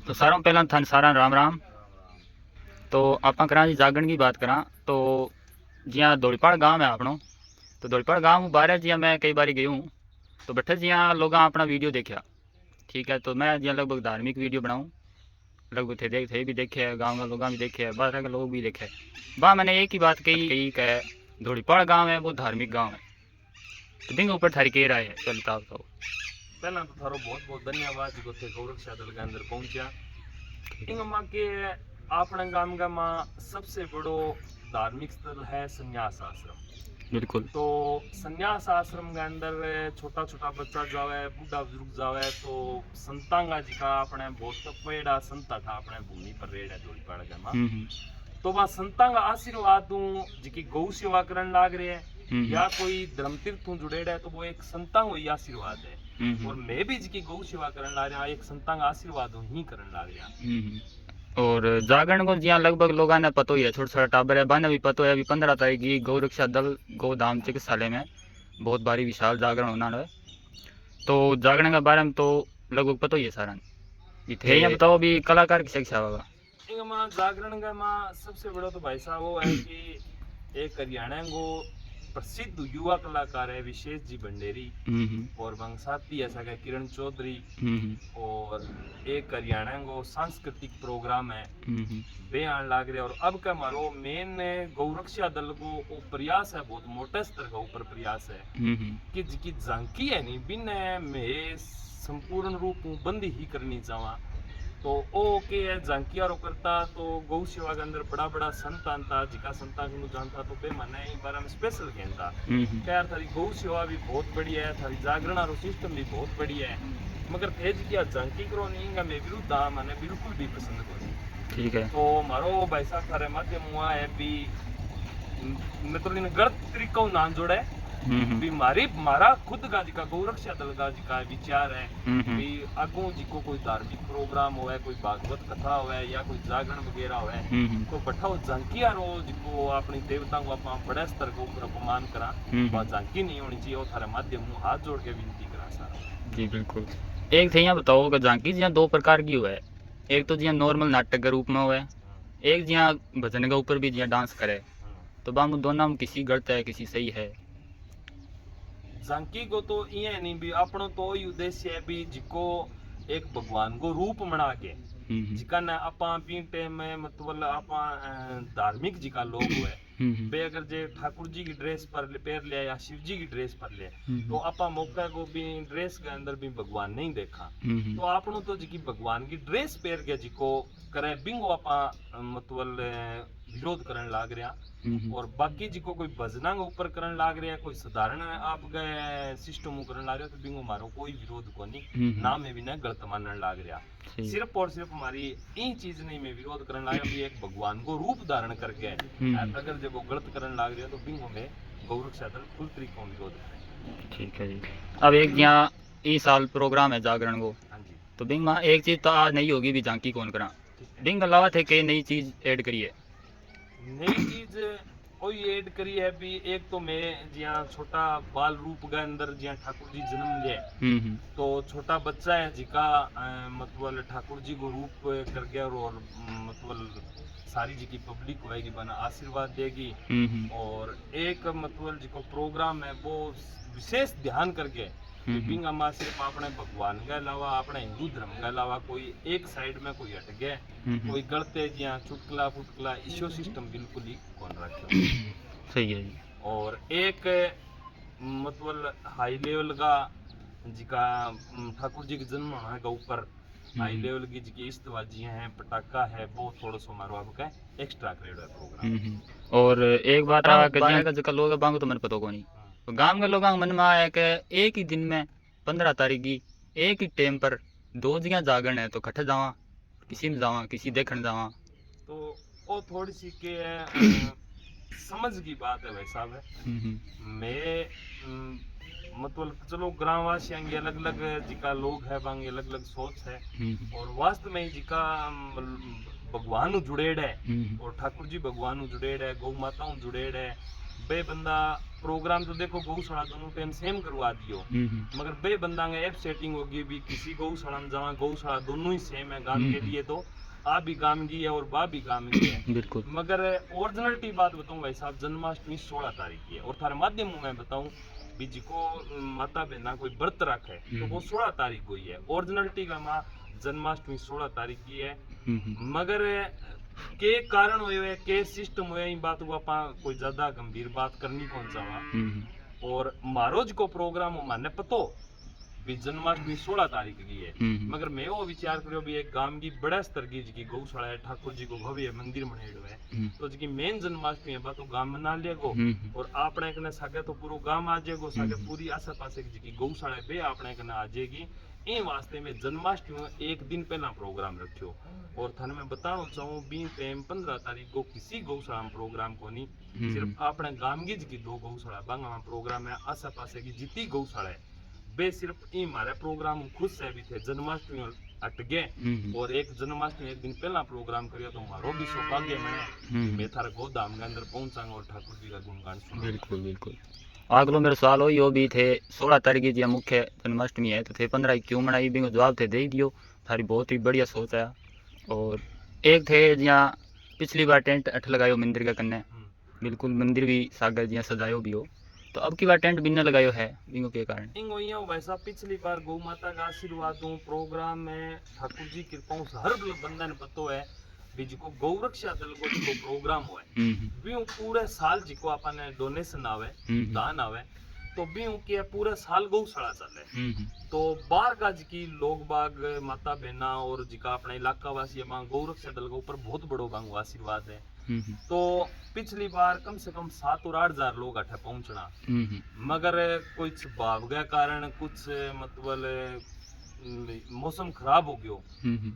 तो सारों पहला थान सारा राम राम। तो आप करा जी जागरण की बात करा तो जिया धोड़ीपाड़ गांव है आपनो। तो धोड़ीपाड़ गांव बाहर जिया मैं कई बार गई हूँ। तो बैठे जिया लोग अपना वीडियो देखा, ठीक है। तो मैं जिया लगभग धार्मिक वीडियो बनाऊँ, लगभग थे भी देखे, गाँव के लोग भी देखे, बाहर के लोग भी देखे। वाह मैंने एक ही बात कही कि धोड़ीपाड़ गाँव है वो धार्मिक गाँव है। तो दिन ऊपर थारी कह रहा है चलता बताओ। पहला तो थारो बहुत बहुत धन्यवाद जो थे गौरक्षा दल के अंदर पहुंचा। इंगमा के अपने गांव का मां सबसे बड़ो धार्मिक स्थल है संन्यास आश्रम। बिल्कुल। तो संन्यास आश्रम के अंदर छोटा छोटा बच्चा जावे, बूढ़ा बुजुर्ग जावे, तो संतांगा जी का अपने बहुत पेड़ा संता था अपने भूमि पर रेड़ है धोड़ीपाड़ के मां। तो वह संतांगा आशीर्वाद जी गौ सेवा करन लाग रहे हैं या कोई धर्म तीर्थ जुड़ेड़ा है तो वो एक संतांग ही आशीर्वाद है। और मैं भी जी गौ सेवा करन ला रहा, एक संतांग आशीर्वाद ही करन लाग रहा। और जागरण को जिया लगभग लोगों ने पतो ही है, छोटा छोटा टाबर है बाने भी पतो है। अभी 15 तारीख की गौ रक्षा दल गोधाम चिकित्सालय में बहुत भारी विशाल जागरण होना है। तो जागरण के बारे में तो लगभग पतो ही है सारा। थे या बताओ अभी कलाकार की शिक्षा होगा जागरण का मां सबसे बड़ा तो भाई साहब वो है कि एक हरियाणा को प्रसिद्ध युवा कलाकार है विशेष जी भंडेरी, और साथी ऐसा का किरण चौधरी, और एक हरियाणा को सांस्कृतिक प्रोग्राम है वे आने लाग रहे। और अब का हमारो मेन गौरक्षा दल को प्रयास है, बहुत मोटे स्तर का ऊपर प्रयास है कि जिकी झांकी है नहीं बिन में संपूर्ण रूप बंद ही करनी चाहवा। तो ओ के झांकिया रो करता तो गौ सेवा के अंदर बड़ा बड़ा संत आता जिका संता को जानता तो बे मने इस बारे में स्पेशल कहता यार थारी गौ सेवा भी बहुत बढ़िया है, थारी जागरण रो सिस्टम भी बहुत बढ़िया है, मगर तेज की झांकी करो नहीं का मैं विरुद्ध आ मने बिल्कुल भी पसंद कोनी। ठीक है। तो मारो भाई साहब थारे माध्यम हुआ है भी मतलब इन गलत तरीका ना जोड़े भी मारा खुद का जी का गौरक्षा दल का जी का विचार है भी अगू जी को कोई धार्मिक प्रोग्राम हो, कोई भागवत कथा हो या कोई जागरण वगैरह हो तो बैठाओ झांकिया रो जिको अपनी देवता को आप बड़े स्तर के ऊपर अपमान करा वह झांकी नहीं होनी चाहिए। और थारे माध्यम में हाथ जोड़ के विनती करा सारा। जी बिल्कुल। एक थे यहाँ बताओ कि झांकी जिया दो प्रकार की हुआ है, एक तो जिया नॉर्मल नाटक के रूप में हुआ है, एक जिया भजन के ऊपर भी जिया डांस करे। तो बामू दोनों में किसी गलत है किसी सही है। झांकी को तो ये नहीं भी अपनो तो ही उद्देश्य है भी जिको एक भगवान को रूप बना के जिका ना आपा पीटे में मतलब आपा धार्मिक जिका लोग हुए बे अगर जे ठाकुर जी की ड्रेस पर पैर लिया या शिव जी की ड्रेस पर ले तो आपा मौका को भी ड्रेस के अंदर भी भगवान नहीं देखा। तो आपनो तो जी भगवान की ड्रेस पहन के जिको करे बिंगो आपा मतलब विरोध करन लाग रहा। और बाकी जिको कोई भजना के ऊपर करन लाग रहा, कोई साधारण आप गए सिस्टम करन लाग रहा तो बिंगो मारो कोई विरोध को नहीं ना में भी ना गलत मानन लाग रहा। सिर्फ और सिर्फ हमारी इन चीज नहीं में विरोध करन लाग रहा, एक भगवान को रूप धारण करके अगर जब वो गलत करन लाग रहा तो बिंगो में गौरक्षा दल फुल तरीकों विरोध करे। ठीक है जी। अब एक यहाँ इस साल प्रोग्राम है जागरण को, तो बिंग में एक चीज तो आज नहीं होगी भी झांकी कौन करा बिंग अलावा थे कई नई चीज ऐड करिए। नई चीज कोई ऐड करी है भी एक तो मैं जिया छोटा बाल रूप के अंदर जिया ठाकुर जी जन्म ले तो छोटा बच्चा है जिका मतलब ठाकुर जी को रूप कर गया और मतलब सारी जी की पब्लिक होएगी बना आशीर्वाद देगी। और एक मतलब जिको प्रोग्राम है वो विशेष ध्यान करके बिंग अम्मा सिर्फ अपने भगवान के अलावा अपने हिंदू धर्म के अलावा कोई एक साइड में कोई हट गया कोई गलते जिया चुटकला फुटकला इशो सिस्टम बिल्कुल ही कौन रखे। सही है जी। और एक मतलब हाई लेवल का जिका ठाकुर जी के जन्म होने का ऊपर हाई लेवल की जी इस्तबाजी है पटाखा है वो थोड़ा सा मारो आपका एक्स्ट्रा क्रेड है प्रोग्राम। और एक बात का लोग बांगो तो मैंने पता को नहीं, तो गांव के लोगों मन में आया कि एक ही दिन में 15 तारीख की एक ही टाइम पर दो जगह जागरण है तो कट्ठे जावा किसी में जावा किसी देखने जावा। तो वो थोड़ी सी के समझ की बात है भाई साहब है। मैं मतलब चलो ग्रामवासी अलग अलग जिका लोग है बांगे अलग अलग सोच है और वास्तव में जिका भगवान जुड़ेड़ है और ठाकुर जी भगवान जुड़ेड़ है गौ माताओं जुड़ेड़ है बे बंदा प्रोग्राम तो देखो गौशाला दोनों टाइम सेम करवा दियो, मगर बे बंदा ने ऐप सेटिंग होगी भी किसी गौशाला में जावा, गौशाला दोनों ही सेम है गांव के लिए, तो आ भी गांव की है और बा भी गांव की है। बिल्कुल। मगर ओरिजिनलिटी बात बताऊं भाई साहब, जन्माष्टमी 16 तारीख की है, और थारे माध्यम में बताऊं भी जिको माता बहना कोई व्रत रखे तो वो 16 तारीख को ही है। ओरिजिनलिटी का माँ जन्माष्टमी 16 तारीख की है, मगर के कारण हुए के सिस्टम हुए इन बात को आपा कोई ज्यादा गंभीर बात करनी कौन चाहा। और महारोज को प्रोग्राम माने पतो भी जन्माष्टमी 16 तारीख की है, मगर मैं वो विचार करो भी एक गांव की बड़ा स्तर की जी गौशाला है, ठाकुर जी को भव्य मंदिर बनेड़ो है, तो जी मेन जन्माष्टमी है तो गांव मना लेगो, और आपने कने सागे तो पूरा गांव आ जाएगो, सागे पूरी आसे पासे जी गौशाला है बे आपने कने आ जाएगी। इन वास्ते में जन्माष्टमी में एक दिन पहला प्रोग्राम रखियो, और थाने मैं बताना चाहूँ बी टाइम 15 तारीख को किसी गौशाला में प्रोग्राम को नहीं, सिर्फ अपने गांव की 2 गौशाला बांगा में प्रोग्राम है, आसे पासे की जितनी गौशाला है बे सिर्फ ई मारे प्रोग्राम खुद से भी थे जन्माष्टमी हट गए, और एक जन्माष्टमी एक दिन पहला प्रोग्राम करियो तो मारो भी सौभाग्य में मैं थारे गोदाम के अंदर पहुंचाऊंगा और ठाकुर जी का गुणगान सुनाऊंगा। बिल्कुल बिल्कुल। अगलो मेरे सवाल हो यो भी थे 16 तारीख की जी मुख्य जन्माष्टमी है तो थे 15 क्यों मनाई भी जवाब थे दे दियो, थारी बहुत ही बढ़िया सोच है। और एक थे जिया पिछली बार टेंट अठ लगायो मंदिर के कन्ने, बिल्कुल मंदिर भी सागर जिया सजायो भी हो, तो अब की बार टेंट बिना लगायो है बिंगो के कारण इंगो यो वैसा पिछली बार गौ माता का आशीर्वादों प्रोग्राम में ठाकुर जी कृपाओं से हर बंदन पतो है भी जिको गौ रक्षा दल को जिको प्रोग्राम हुआ है भी पूरे साल जिको आपने डोनेशन आवे दान आवे तो भी उनके पूरे साल गौशाला चले, तो बाहर का जी लोग बाग माता बहना और जिका अपने इलाका वासी गौ रक्षा दल के ऊपर बहुत बड़ो बांगो आशीर्वाद है। तो पिछली बार कम से कम 7 और 8 हजार लोग अठे पहुंचना, मगर कुछ भाव के कारण कुछ मतलब मौसम खराब हो गयो,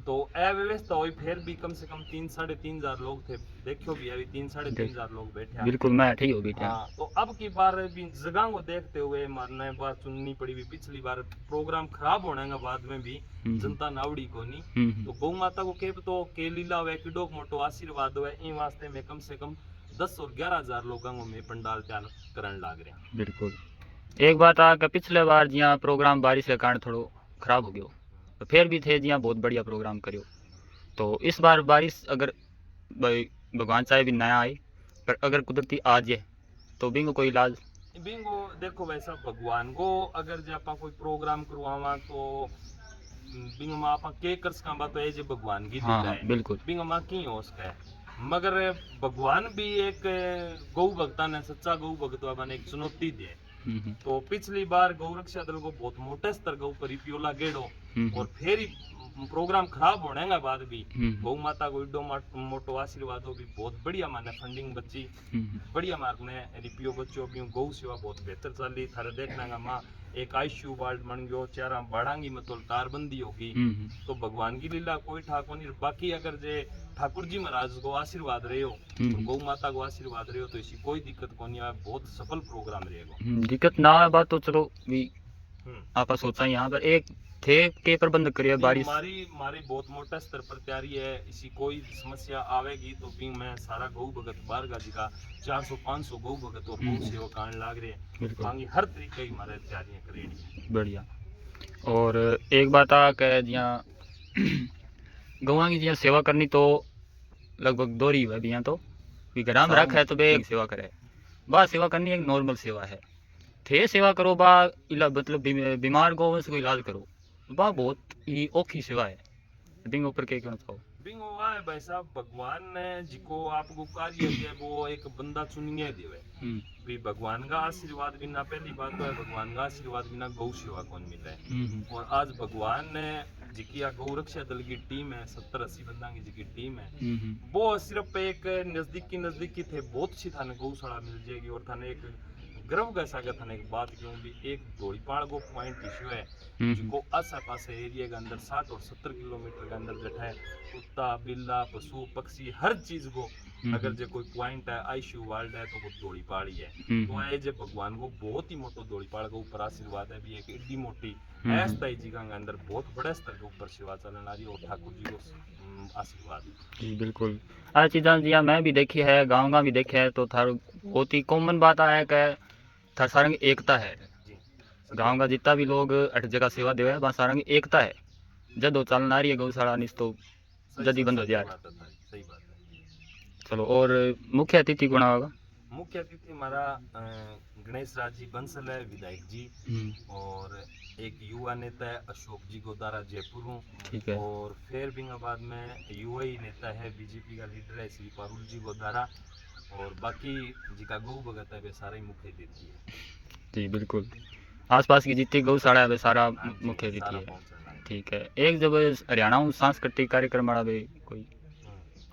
तो अव्यवस्था हुई, फिर भी कम से कम 3-3.5 हजार लोग थे, देखियो भी अभी 3-3.5 हजार लोग बैठे हैं। बिल्कुल मैं ठीक हो बैठा। हाँ, तो अब की बार भी जगह को देखते हुए मारने बात चुननी पड़ी भी, पिछली बार प्रोग्राम खराब होने के बाद में भी जनता नावड़ी को नहीं, तो गौ माता को केप तो के लीला हुए किडो मोटो आशीर्वाद हुए, इन वास्ते में कम से कम 10 और 11 हजार लोगों में पंडाल तैयार करने लाग रहे हैं। बिल्कुल। एक बात आ कि पिछले बार जिया प्रोग्राम बारिश के कारण थोड़ो खराब हो गयो, तो फिर भी थे जिया बहुत बढ़िया प्रोग्राम करियो, तो इस बार बारिश अगर भाई भगवान चाहे भी नया आए पर अगर कुदरती आ जाए तो बिंगो कोई इलाज बिंगो देखो वैसा भगवान को अगर जो आप कोई प्रोग्राम करवावा तो बिंगो मां आप के कर सका बात है जो भगवान की लीला है, बिल्कुल बिंगो मां की हो सके, मगर भगवान भी एक गौ भक्ता ने सच्चा गौ भक्त ने एक चुनौती दे, तो पिछली बार गौ रक्षा दल को बहुत मोटे स्तर के ऊपर रिपियो लागेड़ो, और फिर ही प्रोग्राम खराब होने के बाद भी गौ माता को इडो मोटो आशीर्वाद भी बहुत बढ़िया माने फंडिंग बची, बढ़िया मार्ग ने रिपियो बच्चों भी गौ सेवा बहुत बेहतर चली, थारे देखना का माँ एक आईसीयू वार्ड बन गयो, चारा बाड़ांगी मतलब तारबंदी होगी, तो भगवान की लीला कोई ठाकुर नहीं। बाकी अगर जे ठाकुर जी महाराज को आशीर्वाद रहे हो तो गौ माता को आशीर्वाद रहे हो तो इसी कोई दिक्कत को नहीं है, बहुत सफल प्रोग्राम रहेगा। दिक्कत ना है बात तो चलो भी आपा सोचा यहाँ पर एक थे के प्रबंध करिए बारिश मारी बहुत मोटा स्तर पर तैयारी है, इसी कोई समस्या आवेगी तो भी मैं सारा गौ भगत बाहर का जिका 400-500 गौ भगत और गौ सेवक आने लाग रहे हैं, मांगी हर तरीके की हमारे तैयारियां करेंगे। बढ़िया। और एक बात आ के जिया गौवा की जिया सेवा करनी तो लगभग दो ही है भी तो भी घर में रख है तो बे सेवा करे, बा सेवा करनी एक नॉर्मल सेवा है, थे सेवा करो बा इलाज मतलब बीमार गौ को इलाज करो बा बहुत ही औखी सेवा है, बिंग ऊपर के कहना चाहो बिंगो है भाई साहब, भगवान ने जिको आपको कार्य दिया वो एक बंदा चुनिए दिए भी, भगवान का आशीर्वाद बिना पहली बात तो है भगवान का आशीर्वाद बिना गौ सेवा कौन मिले, और आज भगवान ने जिकी गौ रक्षा दल की टीम है 70-80 बंदा की जिकी टीम है, वो सिर्फ एक नजदीकी थे बहुत सी थाने गौशाला मिल जाएगी, और थाने एक गर्व का सागर थाने एक बात क्यों भी एक धोड़ीपाड़ को पॉइंट इश्यू है जिको आस पास एरिया के अंदर 60 और 70 किलोमीटर के अंदर जट है कुत्ता बिल्ला पशु पक्षी हर चीज को अगर जो कोई पॉइंट है आईसीयू वार्ड है तो वो धोड़ीपाड़ ही है, तो ये जो भगवान को बहुत ही मोटो धोड़ीपाड़ के ऊपर आशीर्वाद है भी एक एडी मोटी अस्थाई जी का अंदर बहुत बड़े स्तर के ऊपर सेवा चलने आ रही है, और ठाकुर जी को आशीर्वाद। जी बिल्कुल। आ चीज़ा जिया मैं भी देखी है, गाँव का भी देखे है, तो थारो बहुत ही कॉमन बात है कि थार सारंग एकता है। जी गाँव का जितना भी लोग अठ जगह सेवा देवे वहाँ सारंग एकता है। जदो चल ना रही है गौशाला निस तो जल्दी बंद हो जाए। बात है तारी, सही बात है। चलो, और मुख्य अतिथि कौन होगा? मुख्य अतिथि हमारा गणेश राज जी बंसल है, विधायक जी, और एक युवा नेता है अशोक जी गोदारा जयपुर हूँ। ठीक है। और फिर बिंगाबाद में युवा ही नेता है, बीजेपी का लीडर है श्री पारुल जी गोदारा, और बाकी जी का गौ भगत है वे सारे मुख्य अतिथि है। जी बिल्कुल। आसपास की जितनी गौशाला है वे सारा मुख्य अतिथि सारा है। पहुंचना है। ठीक है। एक जब हरियाणा में सांस्कृतिक कार्यक्रम वाला भी कोई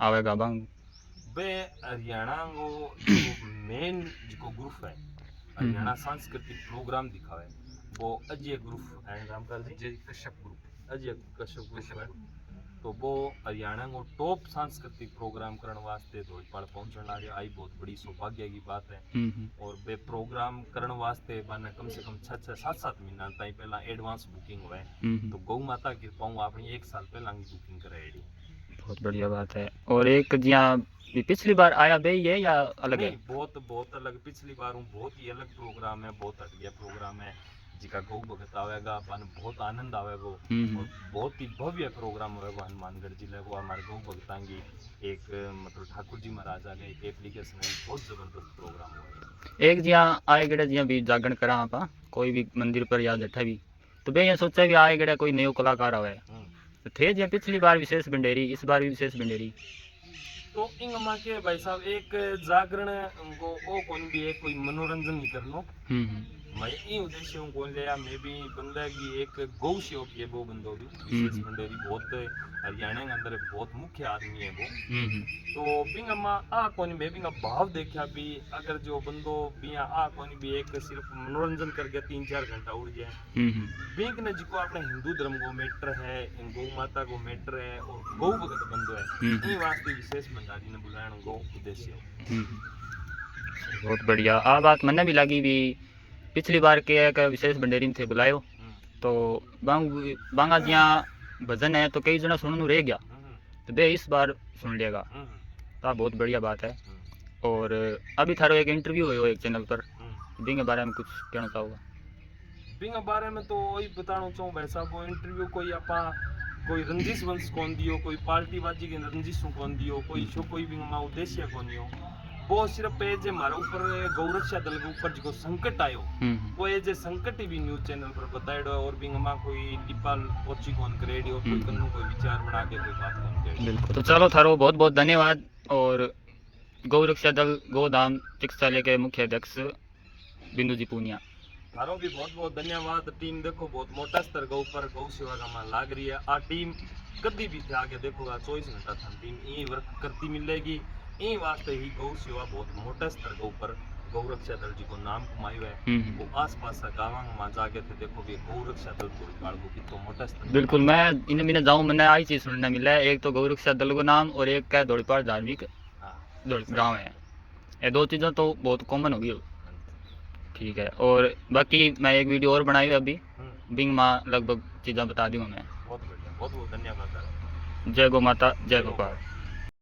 आवेगा बांग वे हरियाणा को जो मेन जो ग्रुप है हरियाणा सांस्कृतिक प्रोग्राम दिखावे वो अजय ग्रुप है, रामकाल जी अजय कश्यप ग्रुप है। तो वो हरियाणा को टॉप सांस्कृतिक प्रोग्राम करने वास्ते धोईपाल पहुंचने लगे, आई बहुत बड़ी सौभाग्य की बात है। और वे प्रोग्राम करने वास्ते बने कम से कम 6-7 महीना ताई पहला एडवांस बुकिंग हुए। तो गौ माता की पाऊँ अपनी 1 साल पहला की बुकिंग कराएगी। बहुत बढ़िया बात है। और एक जिया पिछली बार आया बे ये या अलग है? बहुत अलग, पिछली बार बहुत ही अलग प्रोग्राम है, बहुत हटिया प्रोग्राम है जिका गौ भगत आवेगा, अपन बहुत आनंद आवेगा। और बहुत ही भव्य प्रोग्राम होगा हनुमानगढ़ जिले को हमारे गौ भगतां की एक मतलब ठाकुर जी महाराजा का एक एप्लीकेशन है, बहुत जबरदस्त प्रोग्राम होगा। एक जिया आए गड़े जिया भी जागरण करा आप कोई भी मंदिर पर या जठा भी, तो बे ये सोचा भी आए गड़े कोई नयो कलाकार आवे, तो थे जिया पिछली बार विशेष भंडेरी, इस बार भी विशेष भंडेरी। तो इंग मां के भाई साहब एक जागरण को ओ कौन भी है कोई मनोरंजन नहीं करनो। मैं ई उद्देश्य हूँ कौन लिया मैं भी बंदा की एक गौ सेवक है वो बंदो भी विशेष भंडेरी बहुत हरियाणा के अंदर बहुत मुख्य आदमी है वो। तो बिंग अम्मा आ कौन मैं बिंग भाव देखा भी अगर जो बंदो बिया आ कौन भी एक सिर्फ मनोरंजन कर गया 3-4 घंटा उड़ जाए बिंग ने जिको अपने हिंदू धर्म को मैटर है, गौ माता को मैटर है और गौ भगत बंदो है ई वास्ते विशेष भंडारी ने बुलाया गौ उद्देश्य। बहुत बढ़िया। आ बात मैंने भी लगी भी पिछली बार के एक विशेष भंडेरी थे बुलायो तो बांगा जिया भजन है तो कई जना सुनने रह गया, तो बे इस बार सुन लेगा तो बहुत बढ़िया बात है। और अभी थारो एक इंटरव्यू हो एक चैनल पर, बिंग के बारे में कुछ कहना चाहोगा? बिंग बारे में तो वही बताना चाहूँ भाई साहब, वो इंटरव्यू कोई आपा कोई रंजिश वंश कौन दियो, कोई पार्टीबाजी के रंजिश कौन दियो, कोई भी हमारा उद्देश्य कौन दियो। वो सिर्फ एज हमारे ऊपर गौरक्षा दल के ऊपर जो संकट आयो वो एज संकट ही भी न्यूज चैनल पर बताएडो है। और भी हमारा कोई डिपाल पोची कौन करेडी और कोई कन्नू कोई विचार बना के कोई बात कौन करेडी। बिल्कुल। तो चलो थारो बहुत बहुत धन्यवाद। और गौरक्षा दल गोधाम चिकित्सालय के मुख्य अध्यक्ष बिंदु जी पूनिया, थारो भी बहुत बहुत धन्यवाद। टीम देखो बहुत मोटा स्तर के ऊपर गौ सेवा का लाग रही है। आ टीम कभी भी थे आगे देखोगा 24 घंटा था टीम यही वर्क करती मिलेगी। यही वास्ते ही गौ सेवा बहुत मोटा स्तर के ऊपर गौरक्षा दल जी को नाम कमायो है। वो आस पास गाँव में जाके थे देखो भी गौरक्षा दल धोईपाल को कितना मोटा स्तर। बिल्कुल। मैं इन महीने जाऊँ मैंने आई चीज सुनने मिला है, एक तो गौरक्षा दल को नाम और एक का धोईपाल धार्मिक गाँव है, ये दो चीज़ें तो बहुत कॉमन होगी। ठीक है। और बाकी मैं एक वीडियो और बनाई है अभी, बिंग माँ लगभग चीज़ें बता दी हूँ मैं। बहुत बढ़िया, बहुत बहुत धन्यवाद। जय गौ माता, जय गोपाल।